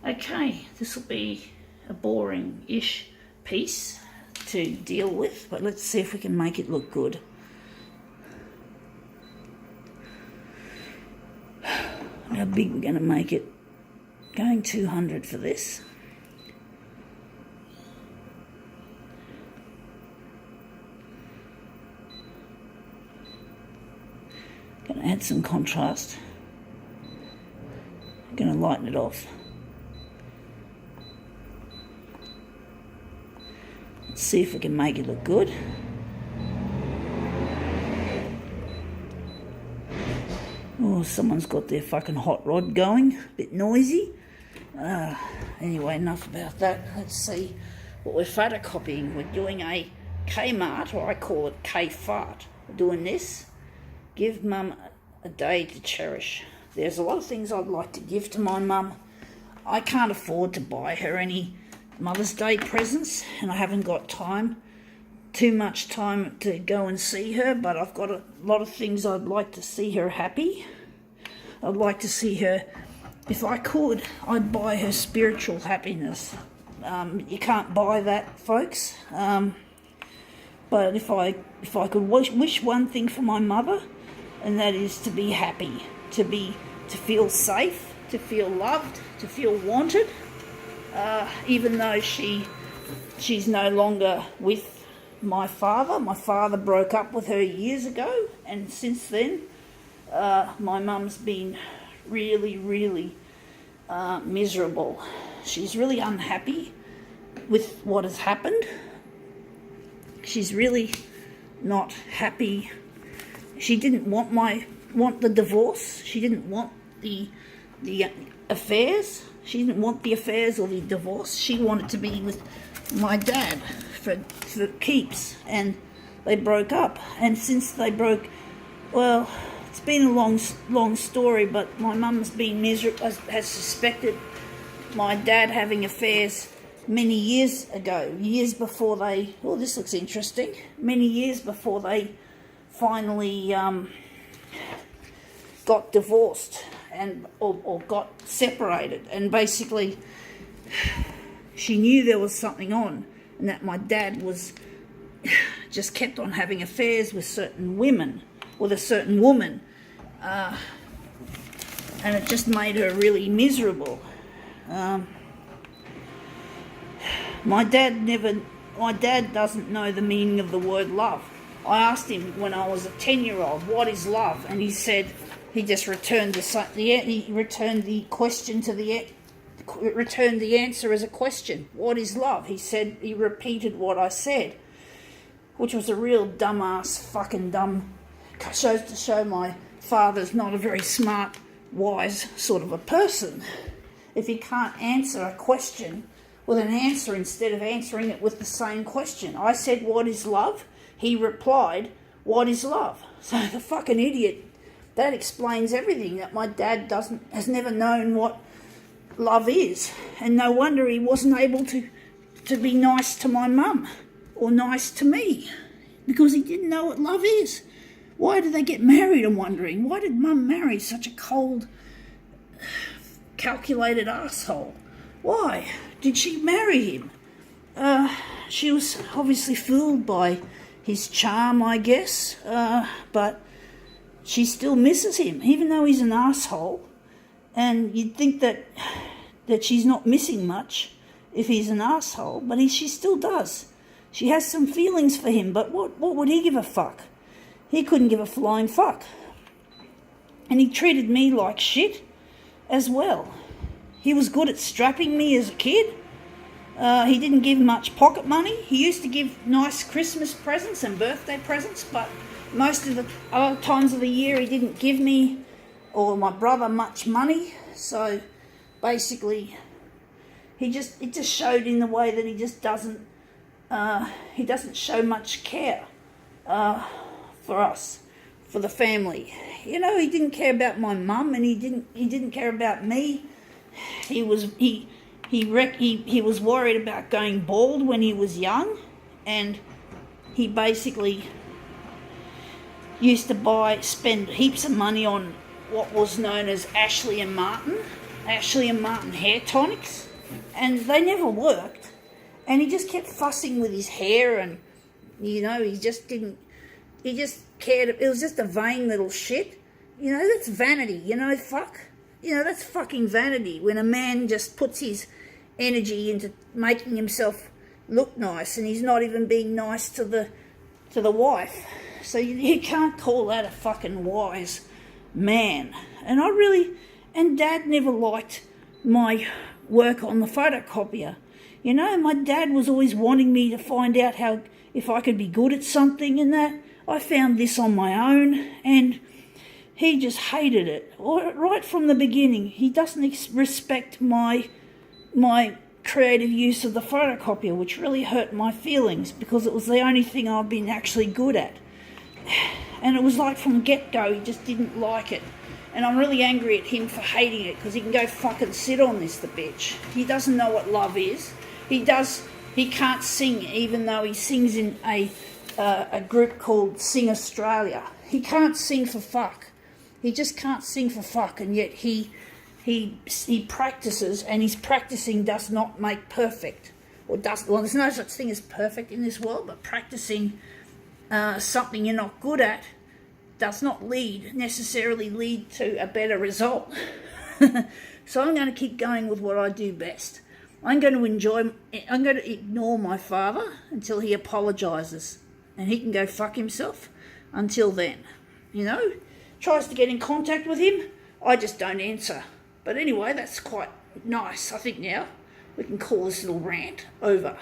Okay, this will be a boring-ish piece to deal with, but let's see if we can make it look good. How big we're going to make it. Going 200 for this. Going to add some contrast. Going to lighten it off. Let's see if we can make it look good. Oh, someone's got their fucking hot rod going. A bit noisy. Anyway, enough about that. Let's see what we're photocopying. We're doing a Kmart, or I call it K-Fart. We're doing this. Give Mum a day to cherish. There's a lot of things I'd like to give to my mum. I can't afford to buy her any Mother's Day presents, and I haven't got too much time to go and see her, but I've got a lot of things I'd like to see her happy. I'd like to see her, if I could, I'd buy her spiritual happiness. You can't buy that, folks. But if I could wish one thing for my mother, and that is to be happy, to feel safe, to feel loved, to feel wanted, even though she's no longer with my father. My father broke up with her years ago, and since then my mum's been really, really miserable. She's really unhappy with what has happened. She's really not happy. She didn't want the divorce. She didn't want the affairs. She didn't want the affairs or the divorce. She wanted to be with my dad for keeps, and they broke up. And since they broke, well, it's been a long story, but my mum's been miserable, has suspected my dad having affairs many years ago, years before they, oh, this looks interesting, many years before they finally got divorced or got separated. And basically she knew there was something on, and that my dad was just kept on having affairs with certain women, with a certain woman, and it just made her really miserable. My dad doesn't know the meaning of the word love. I asked him when I was a 10-year-old, what is love? And he said, he just returned returned the answer as a question. What is love? He said, he repeated what I said, which was a real fucking dumb, shows to show my father's not a very smart, wise sort of a person. If he can't answer a question with an answer instead of answering it with the same question. I said, what is love? He replied, what is love? So the fucking idiot, that explains everything, that my dad has never known what love is. And no wonder he wasn't able to be nice to my mum or nice to me, because he didn't know what love is. Why did they get married, I'm wondering? Why did Mum marry such a cold, calculated asshole? Why did she marry him? She was obviously fooled by his charm, I guess, but she still misses him, even though he's an asshole. And you'd think that she's not missing much if he's an asshole, but she still does. She has some feelings for him, but what would he give a fuck? He couldn't give a flying fuck. And he treated me like shit as well. He was good at strapping me as a kid. He didn't give much pocket money. He used to give nice Christmas presents and birthday presents, but most of the other times of the year he didn't give me or my brother much money. So basically it just showed in the way that he just doesn't show much care for us, for the family. You know, he didn't care about my mum, and he didn't care about me. He was worried about going bald when he was young, and he basically used to spend heaps of money on what was known as Ashley and Martin, Ashley and Martin hair tonics, and they never worked. And he just kept fussing with his hair, and he just didn't. He just cared. It was just a vain little shit. That's vanity. Fuck. That's fucking vanity. When a man just puts his energy into making himself look nice, and he's not even being nice to the wife. So you can't call that a fucking wise man. And Dad never liked my work on the photocopier. My dad was always wanting me to find out if I could be good at something and that. I found this on my own, and he just hated it right from the beginning. He doesn't respect my creative use of the photocopier, which really hurt my feelings because it was the only thing I've been actually good at. And it was like from get-go, he just didn't like it. And I'm really angry at him for hating it, because he can go fucking sit on this, the bitch. He doesn't know what love is. He can't sing, even though he sings in a group called Sing Australia. He can't sing for fuck. He just can't sing for fuck, and yet he practices, and his practicing does not make perfect. There's no such thing as perfect in this world, but practicing something you're not good at does not necessarily lead to a better result. So I'm going to keep going with what I do best. I'm going to ignore my father until he apologises, and he can go fuck himself until then. Tries to get in contact with him, I just don't answer. But anyway, that's quite nice. I think now we can call this little rant over.